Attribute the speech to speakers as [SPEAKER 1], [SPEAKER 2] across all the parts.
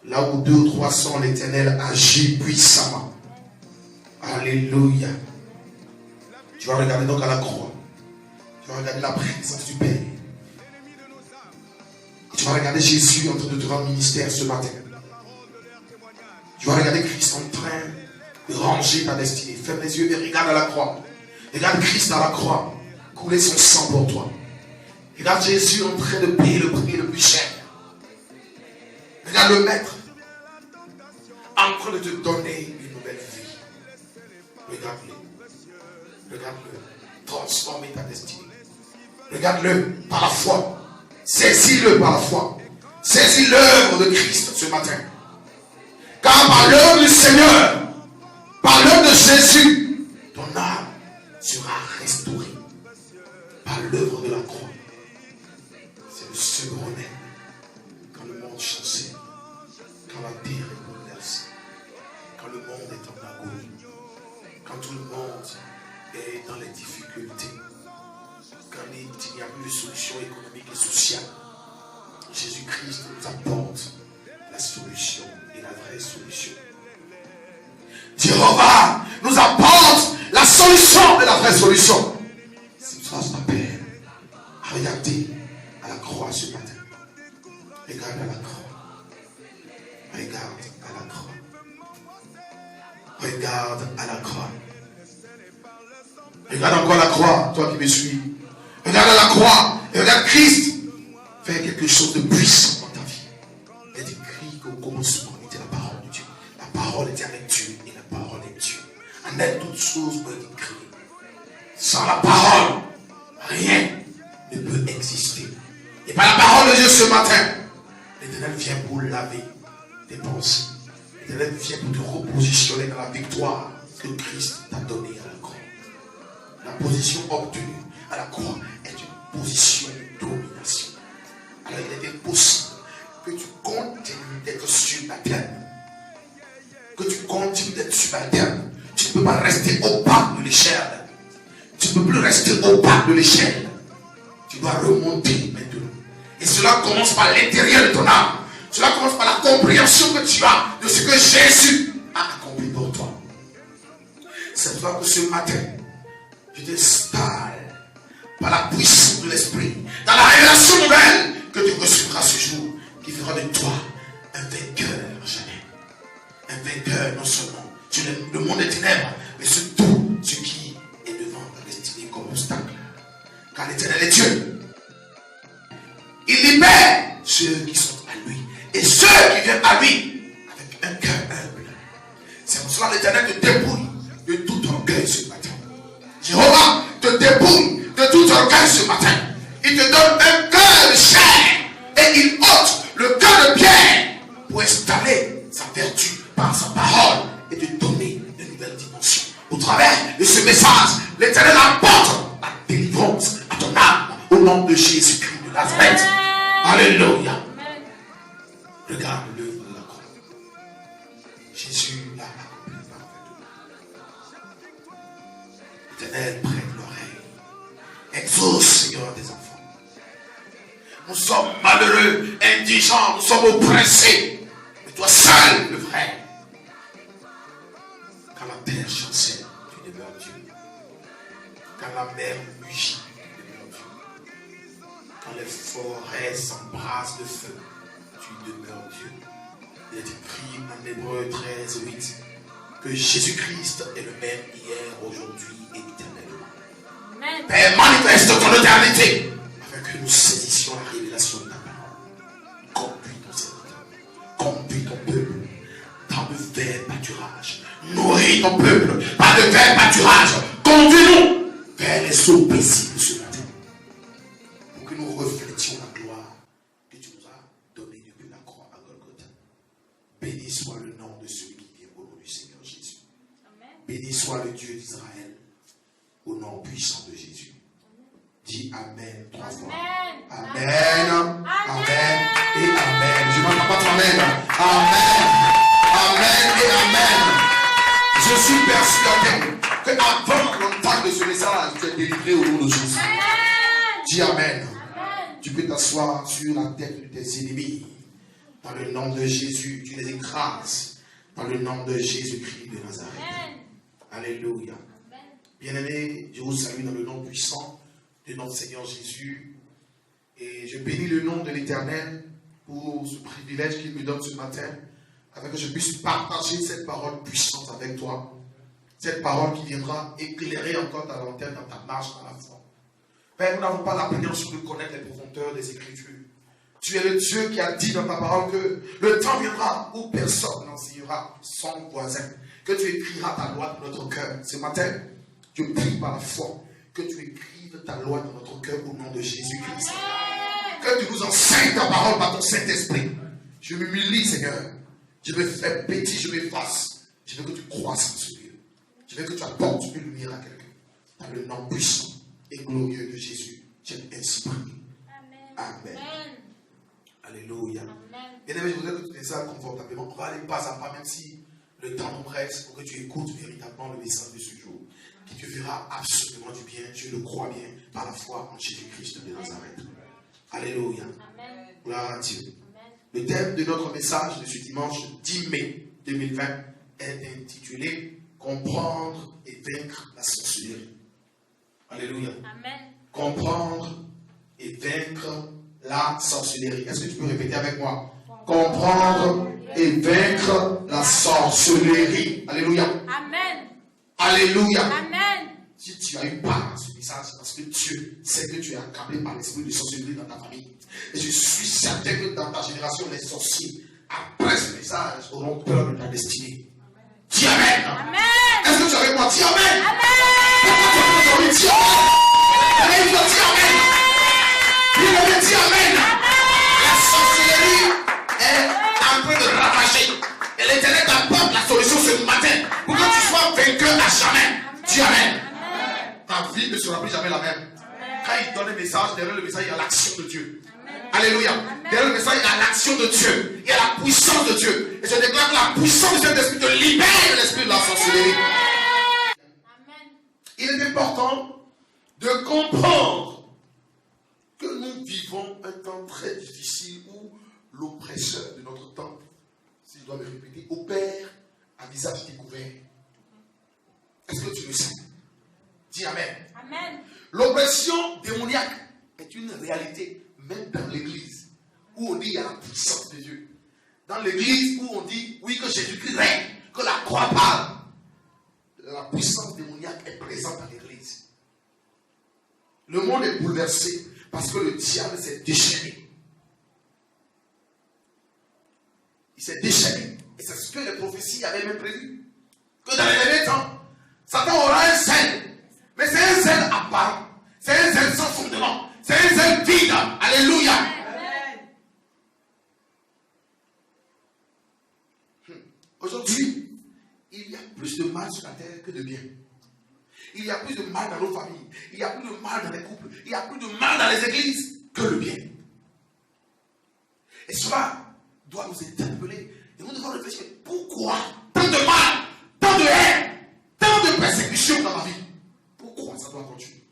[SPEAKER 1] Là où 2 ou 3 sont, l'Éternel agit puissamment. Alléluia. Tu vas regarder donc à la croix. Tu vas regarder la présence du Père. Tu vas regarder Jésus en train de te rendre ministère ce matin. Tu vas regarder Christ en train de ranger ta destinée. Ferme les yeux et regarde à la croix. Regarde Christ à la croix. Couler son sang pour toi. Regarde Jésus en train de payer le prix le plus cher. Regarde le Maître en train de te donner une nouvelle vie. Regarde-le. Regarde-le. Transformer ta destinée. Regarde-le par la foi. Saisis-le par la foi. Saisis l'œuvre de Christ ce matin. Car par l'œuvre du Seigneur, par l'œuvre de Jésus, ton âme sera restaurée. Par l'œuvre de la croix. C'est le second remède. Quand le monde chancelle, quand la terre est bouleversée, quand le monde est en agonie, quand tout le monde est dans les difficultés, quand il n'y a plus de solution économique et sociale, Jésus-Christ nous apporte la solution et la vraie solution. Jéhovah nous apporte la solution et la vraie solution. C'est pour ça que je t'appelle à regarder à la croix ce matin. Regarde à la croix. Regarde à la croix. Regarde à la croix. Regarde encore la croix, toi qui me suis. Regarde à la croix et regarde Christ faire quelque chose de puissant dans ta vie. Il est écrit qu'au commencement était la parole de Dieu. La parole était avec Dieu et la parole est Dieu. En elle, toutes choses ont été créées. Sans la parole, rien ne peut exister. Et par la parole de Dieu ce matin, l'Éternel vient pour laver tes pensées. L'Éternel vient pour te repositionner dans la victoire que Christ t'a donnée à la croix. La position obtenue à la croix est une position de domination. Alors il est impossible que tu continues d'être subalterne. Que tu continues d'être subalterne. Tu ne peux pas rester au bas de l'échelle. Tu ne peux plus rester au bas de l'échelle. Tu dois remonter maintenant. Et cela commence par l'intérieur de ton âme. Cela commence par la compréhension que tu as de ce que Jésus a accompli pour toi. C'est pour ça que ce matin, tu t'installes par la puissance de l'Esprit, dans la révélation nouvelle que tu recevras ce jour, qui fera de toi un vainqueur jamais. Un vainqueur non seulement sur le monde des ténèbres, mais sur tout ce qui est devant ta destinée comme obstacle. Car l'Éternel est Dieu. Il libère ceux qui sont à lui. Et ceux qui viennent à lui avec un cœur humble. C'est pour cela que l'Éternel te dépouille de tout orgueil ce matin. Jéhovah te dépouille de tout orgueil ce matin. Il te donne un cœur de chair et il ôte le cœur de pierre pour installer sa vertu par sa parole et te donner une nouvelle dimension. Au travers de ce message, l'Éternel apporte la délivrance à ton âme au nom de Jésus-Christ de Nazareth. Alléluia. Regarde l'œuvre de la croix. Jésus l'a accompli parfaitement. L'Éternel prête l'oreille. Exauce, Seigneur, des enfants. Nous sommes malheureux, indigents, nous sommes oppressés. Mais toi seul, le vrai. Quand la terre chancelle, tu demeures Dieu. Quand la mer mugit, tu demeures Dieu. Quand les forêts s'embrassent de feu, tu demeures Dieu. Il est écrit en Hébreux 13, 8 que Jésus-Christ est le même hier, aujourd'hui et éternellement. Amen. Père, manifeste ton éternité afin que nous saisissions la révélation de ta parole. Conduis ton serviteur, conduis ton peuple dans de verts pâturages. Nourris ton peuple par de verts pâturages. Conduis-nous vers les eaux paisibles ce matin pour que nous reflétions la gloire que tu nous as donnée depuis la croix à Golgotha. Béni soit le nom de celui qui vient au nom du Seigneur Jésus. Amen. Béni soit le Dieu d'Israël au nom puissant de Jésus. Dis Amen 3 fois. Amen. Amen. Amen et Amen. Je n'entends pas ton Amen. Amen. Amen et Amen. Je suis persuadé que avant l'entendre de ce message, tu es délivré au nom de Jésus. Dis Amen. Tu peux t'asseoir sur la tête de tes ennemis. Dans le nom de Jésus, tu les écrases. Dans le nom de Jésus-Christ de Nazareth.
[SPEAKER 2] Amen.
[SPEAKER 1] Alléluia. Bien-aimés, je vous salue dans le nom puissant de notre Seigneur Jésus. Et je bénis le nom de l'Éternel pour ce privilège qu'il me donne ce matin, afin que je puisse partager cette parole puissante avec toi. Cette parole qui viendra éclairer encore ta lanterne dans ta marche dans la foi. Père, nous n'avons pas l'appréhension de connaître les profondeurs des Écritures. Tu es le Dieu qui a dit dans ta parole que le temps viendra où personne n'enseignera son voisin. Que tu écriras ta loi dans notre cœur. Ce matin, je prie par la foi que tu écrives ta loi dans notre cœur au nom de Jésus-Christ. Que tu nous enseignes ta parole par ton Saint-Esprit. Je m'humilie, Seigneur. Je me fais petit, je m'efface. Je veux que tu croisses en ce lieu. Je veux que tu apportes une lumière à quelqu'un. Dans le nom puissant et glorieux de Jésus, j'ai ainsi prié. Amen. Alléluia. Bien aimé, je voudrais que tu t'installes confortablement. On va aller pas à pas, même si le temps nous presse, pour que tu écoutes véritablement le message de ce jour, qui te fera absolument du bien, je le crois bien, par la foi en Jésus-Christ de Nazareth. Alléluia.
[SPEAKER 2] Amen.
[SPEAKER 1] Gloire à Dieu.
[SPEAKER 2] Amen.
[SPEAKER 1] Le thème de notre message de ce dimanche 10 mai 2020 est intitulé « Comprendre et vaincre la sorcellerie ». Alléluia.
[SPEAKER 2] Amen.
[SPEAKER 1] Comprendre et vaincre la sorcellerie. Est-ce que tu peux répéter avec moi? Comprendre et vaincre la sorcellerie. Alléluia.
[SPEAKER 2] Amen.
[SPEAKER 1] Alléluia.
[SPEAKER 2] Amen.
[SPEAKER 1] Si tu as eu part à ce message, c'est parce que Dieu sait que tu es accablé par l'esprit de sorcellerie dans ta famille. Et je suis certain que dans ta génération, les sorciers, après ce message, auront peur de ta destinée. Dis Amen.
[SPEAKER 2] Amen.
[SPEAKER 1] Est-ce que tu es avec moi? Dis Amen.
[SPEAKER 2] Amen.
[SPEAKER 1] Dis Amen. Allez, dis Amen. Dis Amen. La sorcellerie est en train de ravager. Et l'Éternel t'apporte la solution ce matin pour que tu sois vainqueur à jamais. Dis Amen. Ta vie ne sera plus jamais la même. Quand il donne un message, derrière le message, il y a l'action de Dieu. Alléluia. Derrière le message, il y a l'action de Dieu. Il y a la puissance de Dieu. Et je déclare que la puissance de Saint-Esprit te libère de l'esprit de la sorcellerie. Il est important de comprendre que nous vivons un temps très difficile où l'oppresseur de notre temps, si je dois me répéter, opère à visage découvert. Est-ce que tu le sais? Dis Amen.
[SPEAKER 2] Amen.
[SPEAKER 1] L'oppression démoniaque est une réalité, même dans l'église, où on dit il y a la puissance de Dieu. Dans l'église où on dit oui que Jésus-Christ règne, que la croix parle, la puissance démoniaque est présente dans l'église. Le monde est bouleversé parce que le diable s'est déchaîné. Il s'est déchaîné. Et c'est ce que les prophéties avaient même prévu. Que dans les derniers temps, Satan aura un zèle. Mais c'est un zèle apparent. C'est un zèle sans fondement. C'est un zèle vide. Alléluia.
[SPEAKER 2] Amen.
[SPEAKER 1] Aujourd'hui, il y a plus de mal sur la terre que de bien. Il y a plus de mal dans nos familles. Il y a plus de mal dans les couples. Il y a plus de mal dans les églises que le bien. Et cela doit nous interpeller. Et nous devons réfléchir. Pourquoi tant de mal, tant de haine, tant de persécution dans ma vie? Pourquoi ça doit continuer?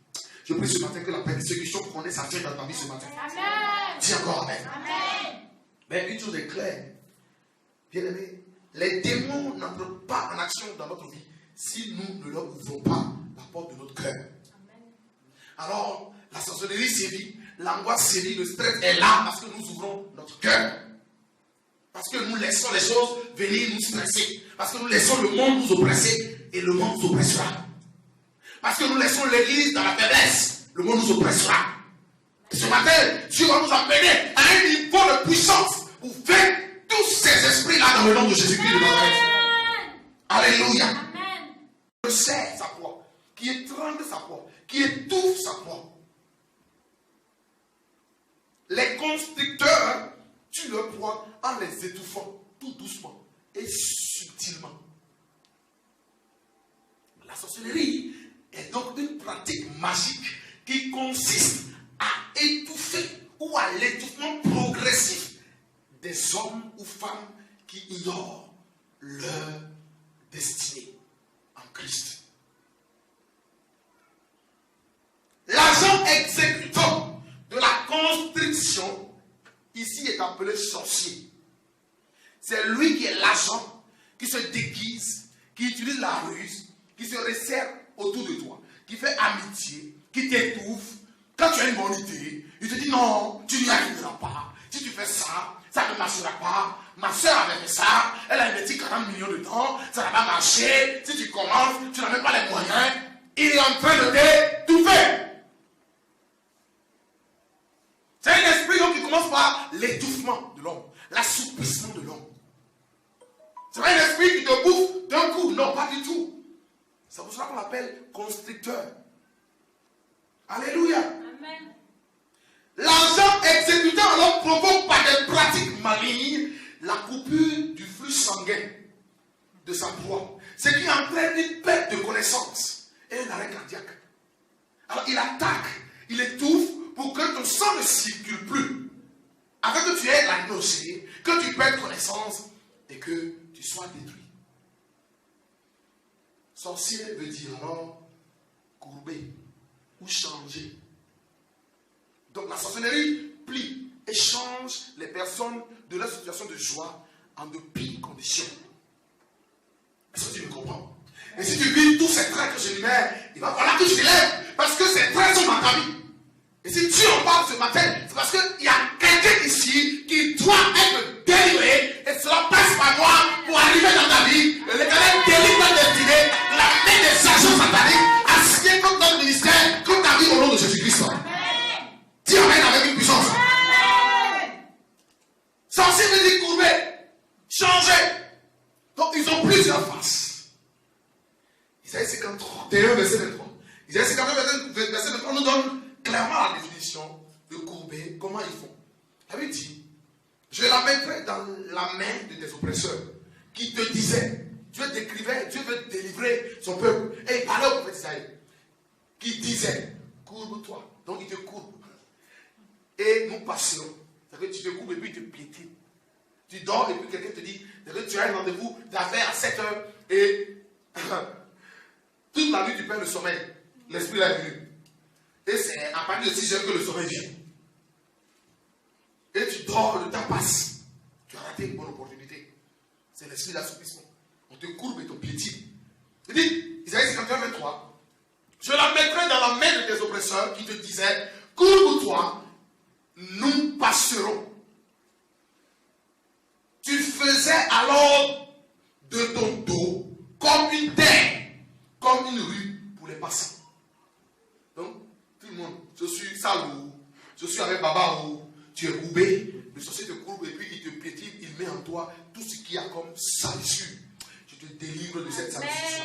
[SPEAKER 1] Je prie ce matin que la persécution qu'on ait sa fin dans ta vie ce matin.
[SPEAKER 2] Amen.
[SPEAKER 1] Dis encore Amen.
[SPEAKER 2] Amen.
[SPEAKER 1] Mais une chose est claire. Bien aimé, les démons n'entrent pas en action dans notre vie si nous ne leur ouvrons pas la porte de notre cœur. Alors, la sorcellerie sévit, l'angoisse sévit, le stress est là parce que nous ouvrons notre cœur. Parce que nous laissons les choses venir nous stresser. Parce que nous laissons le monde nous oppresser et le monde nous oppressera. Parce que nous laissons l'église dans la faiblesse, le monde nous oppressera. Et ce matin, Dieu va nous amener à un niveau de puissance pour faire tous ces esprits-là dans le nom de Jésus-Christ de Nazareth. Alléluia.
[SPEAKER 2] Amen.
[SPEAKER 1] Qui serre sa foi, qui étrangle sa foi, qui étouffe sa foi. Les constructeurs tuent leur proie en les étouffant tout doucement et subtilement. La sorcellerie est donc une pratique magique qui consiste à étouffer ou à l'étouffement progressif des hommes ou femmes qui ignorent leur destinée en Christ. L'agent exécutant de la constriction ici est appelé sorcier. c'est lui qui est l'agent, qui se déguise, qui utilise la ruse, qui se resserre autour de toi, qui fait amitié, qui t'étouffe. Quand tu as une bonne idée, il te dit non, tu n'y arriveras pas. Si tu fais ça, ça ne marchera pas. Ma soeur avait fait ça, elle a investi 40 millions de temps, ça n'a pas marché. Si tu commences, tu n'as même pas les moyens. Il est en train de t'étouffer. C'est un esprit donc, qui commence par l'étouffement de l'homme, l'assouplissement de l'homme. C'est pas un esprit qui te bouffe d'un coup, non, pas du tout. C'est pour cela qu'on l'appelle constricteur. Alléluia.
[SPEAKER 2] Amen.
[SPEAKER 1] L'argent exécutant alors provoque par des pratiques malignes la coupure du flux sanguin de sa proie. Ce qui entraîne une perte de connaissance et un arrêt cardiaque. Alors il attaque, il étouffe pour que ton sang ne circule plus. Afin que tu aies la nausée, que tu perdes connaissance et que tu sois détruit. Sorcier veut dire alors courber ou changer. Donc la sorcellerie plie et change les personnes de leur situation de joie en de pires conditions. Est-ce que tu me comprends? Et si tu vis tous ces traits que je mets, il va falloir que tu lèves parce que ces traits sont dans ta vie. Et si Dieu en parle ce matin, c'est parce qu'il y a quelqu'un ici qui doit être délivré et cela passe par moi pour arriver dans ta vie. Et l'Éternel délivre ta destinée, la main des agents sataniques assignés comme notre ministère, comme ta vie au nom de Jésus-Christ. Dis amen avec une puissance. Sorcier veut dire courber, changer. Donc ils ont plusieurs faces. Isaïe 51, verset 23. Isaïe 51, verset 23 nous donne clairement la définition de courber, comment ils font. Il avait dit, je la mettrai dans la main de tes oppresseurs qui te disaient, Dieu décrivait, Dieu veut délivrer son peuple. Et il parlait au prophète Isaïe, qui disait, courbe-toi. Donc il te courbe. Et nous passerons. C'est-à-dire que tu te courbes et puis il te piétine. Tu dors et puis quelqu'un te dit, tu as un rendez-vous d'affaires à 7 heures et toute la nuit tu perds le sommeil. L'esprit est venu. Et c'est à partir de 6 heures que le sommeil vient. Et tu dors, le temps passe. Tu as raté une bonne opportunité. C'est l'esprit d'assouplissement. On te courbe et te piétine. Il dit, Isaïe 51, 23, je la mettrai dans la main de tes oppresseurs qui te disaient, courbe-toi, nous passerons. Tu faisais alors de ton dos comme une terre, comme une rue pour les passants. Donc, tout le monde, je suis Salou, je suis avec Babaou, tu es courbé, le sorcier te courbe et puis il te piétine, il met en toi tout ce qu'il y a comme salissure. Je te délivre de cette salissure.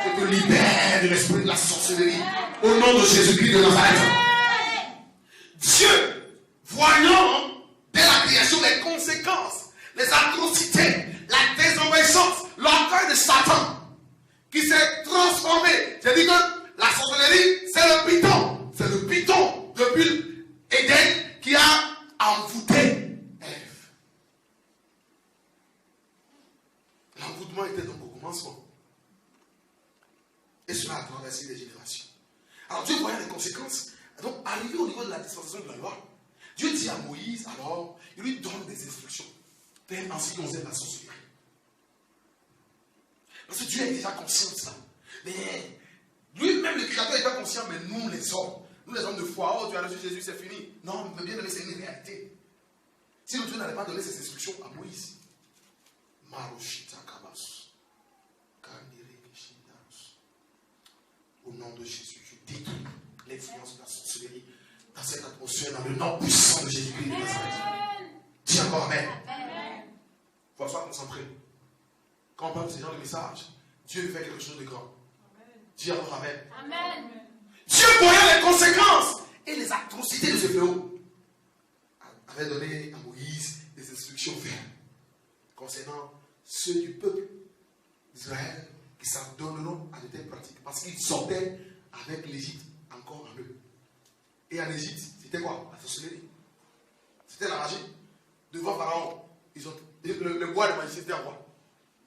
[SPEAKER 1] Je te libère de l'esprit de la sorcellerie. Au nom de Jésus-Christ de Nazareth. Dieu, voyant dès la création les conséquences, les atrocités, la désobéissance, l'orgueil de Satan, qui s'est transformé. J'ai dit que la sorcellerie, c'est le python. C'est le python depuis Éden qui a envoûté Ève. L'envoûtement était donc au commencement. Et cela a traversé les générations. Alors Dieu voyait les conséquences. Donc, arrivé au niveau de la dispensation de la loi, Dieu dit à Moïse, alors, il lui donne des instructions. Fais ainsi qu'on aime la sorcellerie. Parce que Dieu est déjà conscient de ça. Mais lui-même, le Créateur, n'est pas conscient, mais nous, les hommes de foi, oh, tu as reçu Jésus, c'est fini. Non, mais bien aimé, c'est une réalité. Si le Dieu n'avait pas donné ces instructions à Moïse, au nom de Jésus, je détruis l'influence de la sorcellerie dans cette atmosphère, dans le nom puissant de Jésus-Christ de Nazareth. Dis encore Amen. Il faut sois concentré. Quand on parle de ce genre de message, Dieu fait quelque chose de grand. Dis encore Amen.
[SPEAKER 2] Amen.
[SPEAKER 1] Dieu voyait les conséquences et les atrocités de ce fléau. Avait donné à Moïse des instructions fermes concernant ceux du peuple d'Israël qui s'en donneront à de telles pratiques. Parce qu'ils sortaient avec l'Égypte encore en eux. Et en Égypte, c'était quoi? La sorcellerie. C'était la magie. Devant Pharaon, le bois de magie, c'était en quoi?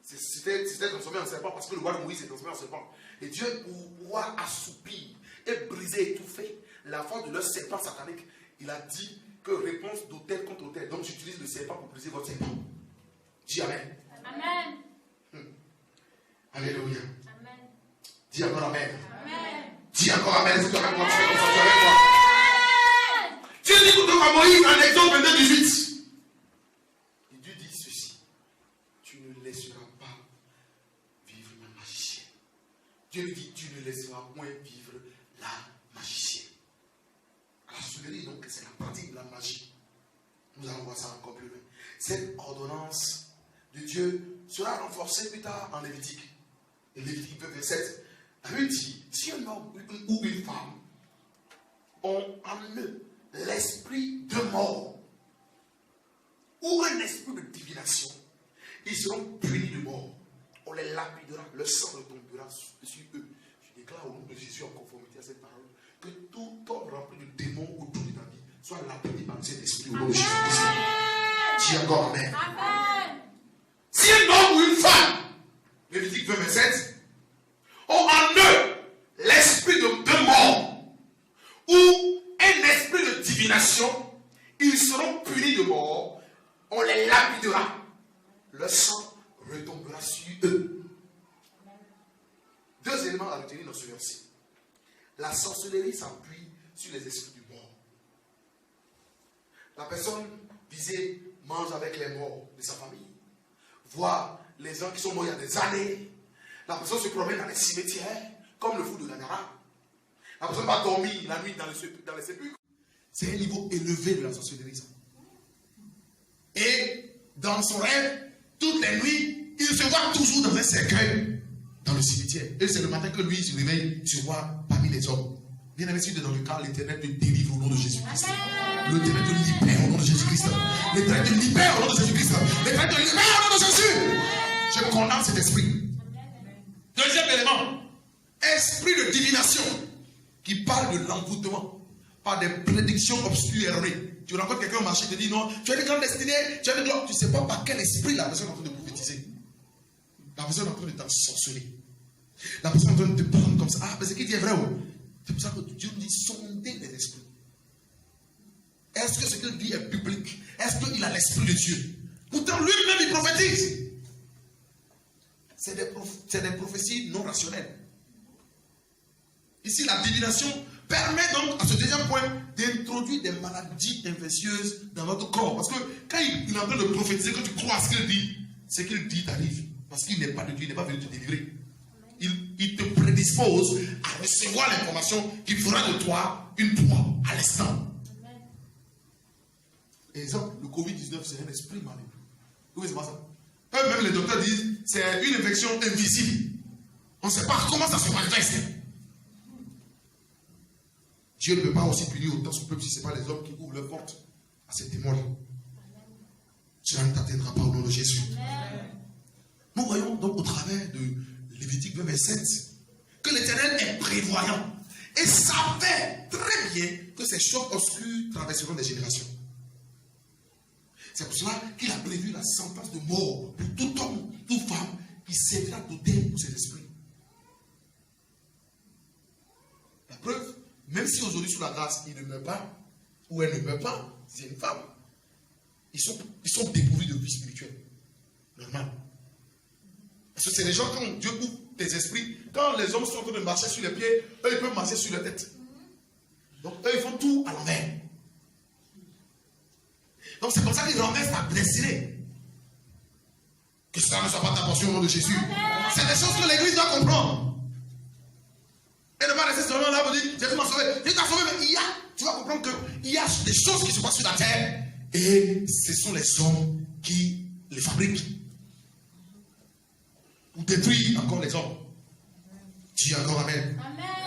[SPEAKER 1] C'était transformé en serpent parce que le bois de Moïse s'est transformé en serpent. Et Dieu, pour pouvoir assoupir et briser, étouffer la force de leur serpent satanique, il a dit que réponse d'autel contre autel. Donc j'utilise le serpent pour briser votre serpent. Dis Amen.
[SPEAKER 2] Amen.
[SPEAKER 1] Alléluia.
[SPEAKER 2] Amen.
[SPEAKER 1] Dis encore Amen.
[SPEAKER 2] Amen.
[SPEAKER 1] Dis encore Amen. Si tu es avec moi, tu fais comme ça, tu es avec moi. Dieu dit donc à Moïse, en Exode 22:18. Et Dieu dit ceci. Tu ne laisseras pas vivre ma magicienne. Dieu lui dit, tu ne laisseras point vivre la magicienne. La sorcellerie, donc, c'est la pratique de la magie. Nous allons voir ça encore plus loin. Cette ordonnance de Dieu sera renforcée plus tard en Lévitique. Et Lévitique 27, la Bible dit, si un homme ou une femme ont en eux l'esprit de mort ou un esprit de divination, ils seront punis de mort. On les lapidera, le sang retombera sur eux. Je déclare au nom de Jésus en conformité à cette parole que tout homme rempli de démons autour de ta vie soit lapidé par cet esprit au nom de Jésus-Christ. Dis encore Amen.
[SPEAKER 2] Amen.
[SPEAKER 1] Si un homme ou une femme, Lévitique 27, ont en eux l'esprit de mort ou un esprit de divination, ils seront punis de mort, on les lapidera, le sang retombera sur eux. Deux éléments à retenir dans ce verset. La sorcellerie s'appuie sur les esprits de mort. La personne visée mange avec les morts de sa famille, voit les gens qui sont morts il y a des années. La personne se promène dans les cimetières, comme le fou de Gadara. La personne va dormir la nuit dans les sépulcres. C'est un niveau élevé de la sorcellerie. Et dans son rêve, toutes les nuits, il se voit toujours dans un cercueil dans le cimetière. Et c'est le matin que lui se réveille, il se voit parmi les hommes. Bien aimé, si tu es dans le cas, l'Éternel te délivre au nom de Jésus-Christ. L'Éternel te libère au nom de Jésus-Christ. L'Éternel te libère au nom de Jésus-Christ. L'Éternel te libère au nom de Jésus. Je condamne cet esprit. Deuxième élément, esprit de divination qui parle de l'envoûtement par des prédictions obscures et erronées. Tu rencontres quelqu'un au marché, il te dit non, tu as une grande destinée, tu as une gloire. Tu ne sais pas par quel esprit la personne est en train de prophétiser. La personne est en train de t'ensorceler. La personne est en train de te prendre comme ça. Ah, mais ce qu'il dit est vrai. Oh. C'est pour ça que Dieu nous dit sondez les esprits. Est-ce que ce qu'il dit est biblique? Est-ce qu'il a l'esprit de Dieu? Pourtant, lui-même, il prophétise. C'est des prophéties non rationnelles. Ici, la divination permet donc, à ce deuxième point, d'introduire des maladies infectieuses dans notre corps. Parce que quand il est en train de prophétiser, quand tu crois à ce qu'il dit, ce qu'il dit t'arrive. Parce qu'il n'est pas de Dieu, il n'est pas venu te délivrer. Il te prédispose à recevoir l'information qui fera de toi une proie à l'instant. Exemple, le Covid-19, c'est un esprit maléfique. Vous voyez, c'est pas ça. Eux-mêmes, les docteurs disent c'est une infection invisible. On ne sait pas comment ça se manifeste. Dieu ne peut pas aussi punir autant son peuple si ce n'est pas les hommes qui ouvrent leur porte à ces démons-là. Cela ne t'atteindra pas au nom de Jésus. Nous voyons donc au travers de Lévitique 27 que l'Éternel est prévoyant et savait très bien que ces choses obscures traverseront des générations. C'est pour cela qu'il a prévu la sentence de mort pour tout homme, toute femme qui servira d'autel pour ses esprits. La preuve, même si aujourd'hui sous la grâce, il ne meurt pas, ou elle ne meurt pas, c'est une femme, ils sont dépourvus de vie spirituelle. Normal. Parce que c'est les gens, quand Dieu ouvre des esprits, quand les hommes sont en train de marcher sur les pieds, eux ils peuvent marcher sur la tête. Donc eux ils font tout à l'envers. Donc c'est comme ça qu'ils renversent ta destinée. Que cela ne soit pas ta portion au nom de Jésus. C'est des choses que l'église doit comprendre. Et ne pas rester seulement là pour dire Jésus m'a sauvé. Jésus t'a sauvé, mais tu vas comprendre qu'il y a des choses qui se passent sur la terre. Et ce sont les hommes qui les fabriquent. Pour détruire encore les hommes. Dis encore Amen.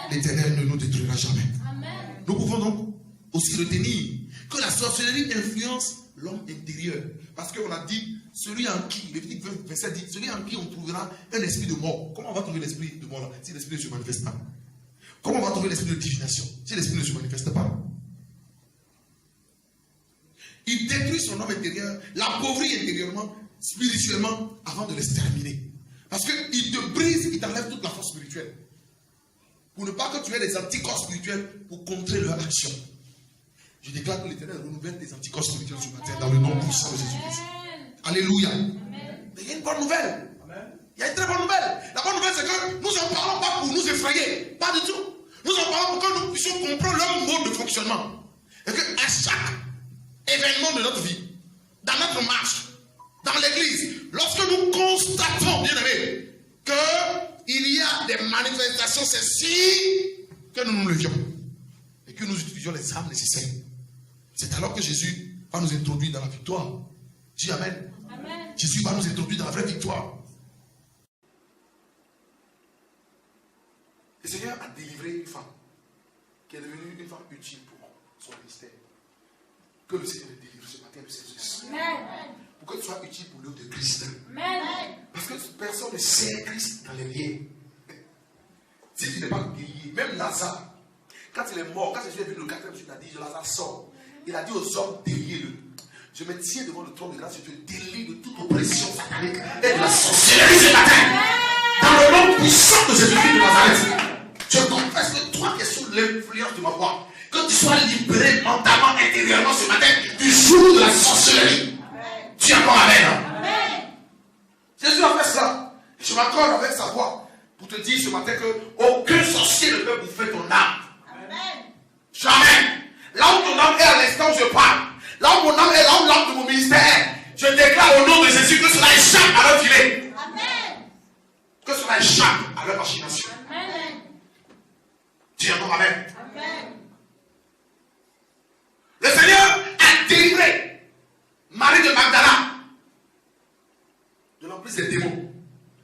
[SPEAKER 1] L'Éternel ne nous détruira jamais. Amen. Nous pouvons donc aussi retenir que la sorcellerie influence l'homme intérieur. Parce qu'on a dit, celui en qui, Lévitique 27 dit, celui en qui on trouvera un esprit de mort. Comment on va trouver l'esprit de mort là, si l'esprit ne se manifeste pas? Comment on va trouver l'esprit de divination, si l'esprit ne se manifeste pas? Il détruit son homme intérieur, l'appauvrit intérieurement, spirituellement, avant de l'exterminer. Parce qu'il te brise, il t'enlève toute la force spirituelle. Pour ne pas que tu aies des anticorps spirituels pour contrer leur action. Je déclare que l'Éternel renouvelle des anticorps spirituels ce matin dans le nom puissant de Jésus-Christ. Alléluia. Amen. bonne nouvelle. Il y a une très bonne nouvelle. La bonne nouvelle, c'est que nous en parlons pas pour nous effrayer. Pas du tout. Nous en parlons pour que nous puissions comprendre leur mode de fonctionnement. Et qu'à chaque événement de notre vie, dans notre marche, dans l'église, lorsque nous constatons, bien aimés, qu'il y a des manifestations, c'est si que nous nous levions et que nous utilisions les armes nécessaires. C'est alors que Jésus va nous introduire dans la victoire. Dis Amen.
[SPEAKER 2] Amen.
[SPEAKER 1] Jésus va nous introduire dans la vraie victoire. Le Seigneur a délivré une femme qui est devenue une femme utile pour son ministère. Que le Seigneur te délivre ce matin de ces choses.
[SPEAKER 2] Amen.
[SPEAKER 1] Pour que tu sois utile pour l'œuvre de Christ.
[SPEAKER 2] Amen.
[SPEAKER 1] Parce que personne ne sert Christ dans les liens. Si tu n'es pas guéri, même Lazare, quand il est mort, quand Jésus est venu le 4e jour, il a dit, Lazare sort. Il a dit aux hommes, déliez-le. Je me tiens devant le trône de grâce, je te délie de toute oppression satanique et de la sorcellerie ce matin. Dans le nom puissant de Jésus-Christ de Nazareth, je confesse que toi qui es sous l'influence de ma voix, que tu sois libéré mentalement, intérieurement ce matin du joug de la sorcellerie. Tu es encore Amen.
[SPEAKER 2] Amen.
[SPEAKER 1] Jésus a fait ça. Je m'accorde avec sa voix pour te dire ce matin que aucun sorcier ne peut bouffer ton âme.
[SPEAKER 2] Amen.
[SPEAKER 1] Jamais. Là où ton âme est à l'instant où je parle, là où mon âme est, là où l'âme de mon ministère, je déclare au nom de Jésus que cela échappe à leur filet.
[SPEAKER 2] Amen.
[SPEAKER 1] Que cela échappe à leur machination.
[SPEAKER 2] Amen.
[SPEAKER 1] Dis encore Amen.
[SPEAKER 2] Amen.
[SPEAKER 1] Le Seigneur a délivré Marie de Magdala de l'emprise des démons.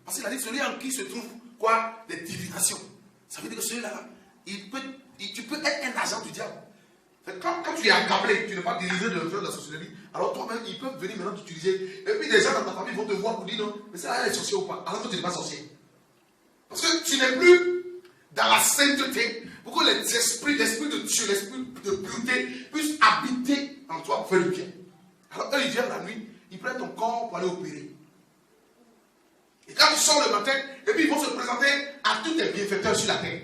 [SPEAKER 1] Parce qu'il a dit celui en qui se trouve quoi? Des divinations. Ça veut dire que celui-là, tu peux être un agent du diable. Quand tu es accablé, tu n'es pas délivré de l'influence de la sorcellerie, alors toi-même, ils peuvent venir maintenant t'utiliser. Et puis des gens dans ta famille vont te voir pour dire non, mais ça là, elle est sorcier ou pas, alors que tu n'es pas sorcier. Parce que tu n'es plus dans la sainteté pour que l'esprit de Dieu, l'esprit de pureté puisse habiter en toi pour faire le bien. Alors eux, ils viennent la nuit, ils prennent ton corps pour aller opérer. Et quand tu sors le matin, et puis ils vont se présenter à tous tes bienfaiteurs sur la terre.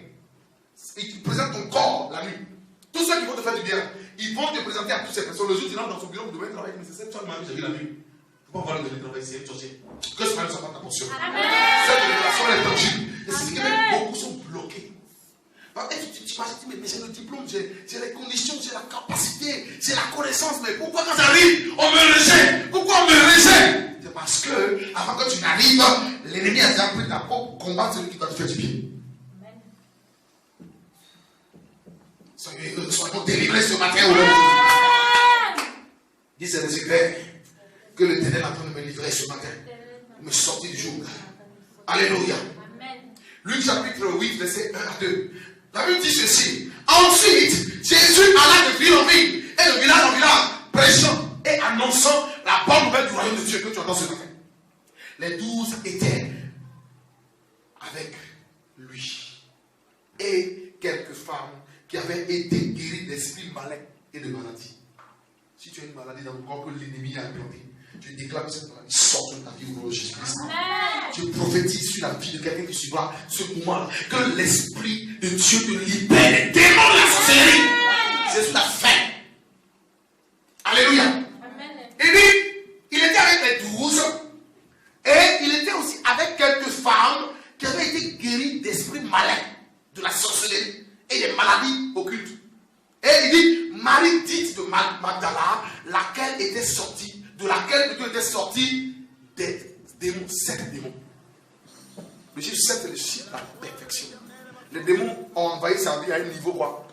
[SPEAKER 1] Ils te présentent ton corps la nuit. Tous ceux qui vont te faire du bien, ils vont te présenter à toutes ces personnes. Le jour où tu rentres dans son bureau, vous devez travailler, mais c'est cette femme que j'ai vu la nuit. Il ne faut pas voir le travail, c'est sorcier. Que ce soit pas ta portion. Cette révélation est tangible. Et c'est ce que même beaucoup sont bloqués. Tu m'as dit, mais j'ai le diplôme, j'ai les conditions, j'ai la capacité, j'ai la connaissance, mais pourquoi quand j'arrive, on me rejette? Pourquoi on me rejette? C'est parce que, avant que tu n'arrives, l'ennemi a déjà pris ta peau pour combattre celui qui va te faire du bien. Soyons délivrés ce matin au nom de Jésus. Dis, c'est le secret que le Ténèbre est en train de me livrer ce matin. Me sortir du jour. Alléluia. Luc chapitre 8, verset 1 à 2. La Bible dit ceci. Ensuite, Jésus alla de ville en ville et de village en village, prêchant et annonçant la bonne nouvelle du royaume de Dieu que tu entends ce matin. Les 12 étaient avec lui. Et quelques femmes qui avaient été guéries d'esprits malins et de maladies. Si tu as une maladie dans ton corps que l'ennemi a implanté, tu déclares que cette maladie sort de ta vie au nom de Jésus-Christ. Tu prophétises sur la vie de quelqu'un qui suivra ce moment, que l'esprit de Dieu te libère des démons de la sorcellerie. C'est sur la fin. Alléluia. Et puis, il était avec les 12 et il était aussi avec quelques femmes qui avaient été guéries d'esprits malins, de la sorcellerie et des maladies occultes. Et il dit, Marie dite de Magdala, laquelle était sortie, de laquelle plutôt était sortie des démons, 7 démons. Le chiffre 7 est le chiffre de la perfection. Les démons ont envahi sa vie à un niveau quoi?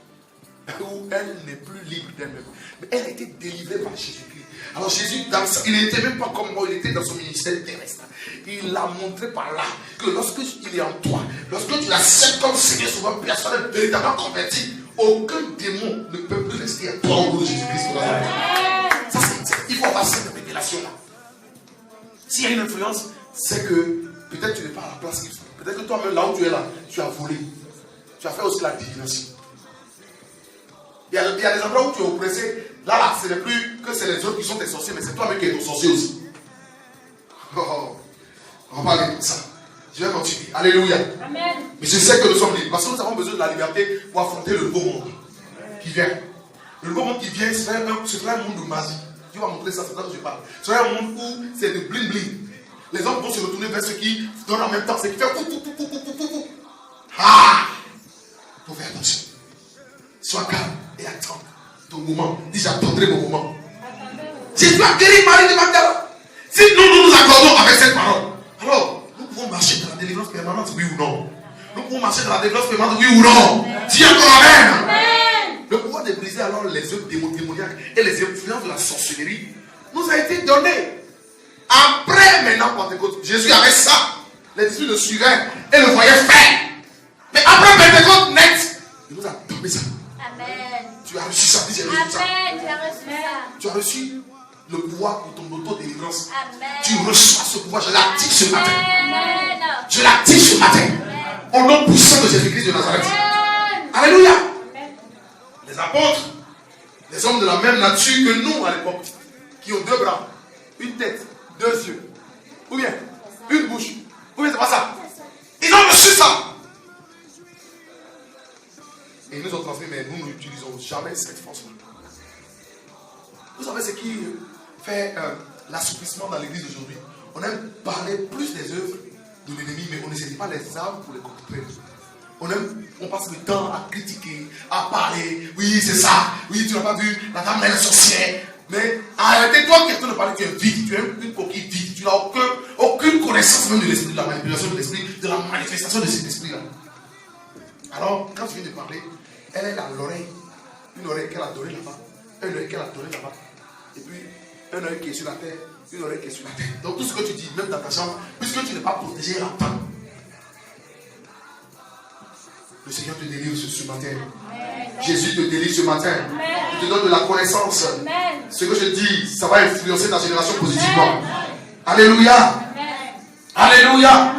[SPEAKER 1] Où elle n'est plus libre d'elle-même. Mais elle a été délivrée par Jésus-Christ. Alors Jésus, il n'était même pas comme moi, il était dans son ministère terrestre. Il a montré par là que lorsque il est en toi, lorsque tu l'acceptes comme Seigneur, souvent personne n'est véritablement converti, aucun démon ne peut plus rester à toi au nom de Jésus-Christ. Ça, il faut avoir cette révélation-là. S'il y a une influence, c'est que peut-être tu n'es pas à la place qu'il faut. Peut-être que toi-même, là où tu es là, tu as volé. Tu as fait aussi la divination. Il y a des endroits où tu es oppressé. Là, ce n'est plus que c'est les autres qui sont tes sorciers, mais c'est toi-même qui es ton sorcier aussi. On va parler de ça. Je vais continuer. Alléluia.
[SPEAKER 2] Amen.
[SPEAKER 1] Mais je sais que nous sommes libres. Parce que nous avons besoin de la liberté pour affronter le nouveau monde qui vient. Le nouveau monde qui vient, ce sera un monde de magie. Tu vas montrer ça, c'est ça que je parle. Ce sera un monde où c'est de bling bling. Les hommes vont se tourner vers ceux qui donnent en même temps, c'est qui fait Ah! Faut faire attention. Sois calme et attends ton moment. Dis, j'attendrai mon moment. Jésus a guéri Marie de Magdala. Si nous nous accordons avec cette parole, alors nous pouvons marcher dans la délivrance permanente, oui ou non? Nous pouvons marcher dans la délivrance permanente, oui ou non? Dis encore Amen. Le pouvoir de briser alors les œuvres démoniaques et les influences de la sorcellerie nous a été donné. Après maintenant Pentecôte, Jésus avait ça. Les disciples le suivaient et le voyaient faire. Mais après Pentecôte net, il nous a donné ça.
[SPEAKER 2] Amen.
[SPEAKER 1] Tu as reçu ça. Dis, j'ai reçu ça.
[SPEAKER 2] Amen. Tu as reçu ça.
[SPEAKER 1] Tu as reçu le pouvoir pour ton auto-délivrance.
[SPEAKER 2] Amen.
[SPEAKER 1] Tu reçois ce pouvoir. Je l'active ce matin.
[SPEAKER 2] Amen.
[SPEAKER 1] Je l'active ce matin. Au nom puissant de Jésus-Christ de Nazareth.
[SPEAKER 2] Amen.
[SPEAKER 1] Alléluia. Les apôtres, les hommes de la même nature que nous à l'époque, qui ont 2 bras, une tête, 2 yeux, ou bien une bouche, ou bien c'est pas ça. Ils ont reçu ça. Et ils nous ont transmis, mais nous n'utilisons jamais cette force-là. Vous savez ce qui fait l'assouplissement dans l'église d'aujourd'hui? On aime parler plus des œuvres de l'ennemi, mais on ne saisit pas les armes pour les contrer. On passe le temps à critiquer, à parler. Oui, c'est ça. Oui, tu n'as pas vu la dame, elle est sorcière. Mais arrêtez, toi qui es en train de parler, tu es vide. Tu es une coquille vide. Tu n'as aucune connaissance même de l'esprit, de la manipulation de l'esprit, de la manifestation de cet esprit-là. Alors, quand tu viens de parler, elle est dans l'oreille. Une oreille qu'elle a donnée là-bas. Une oreille qu'elle a donnée là-bas. Et puis, un oreille qui est sur la terre. Une oreille qui est sur la terre. Donc, tout ce que tu dis, même dans ta chambre, puisque tu n'es pas protégé, entends. Le Seigneur te délivre ce matin. Amen. Jésus te délivre ce matin. Amen. Il te donne de la connaissance. Amen. Ce que je dis, ça va influencer ta génération positivement. Amen. Alléluia. Amen. Alléluia.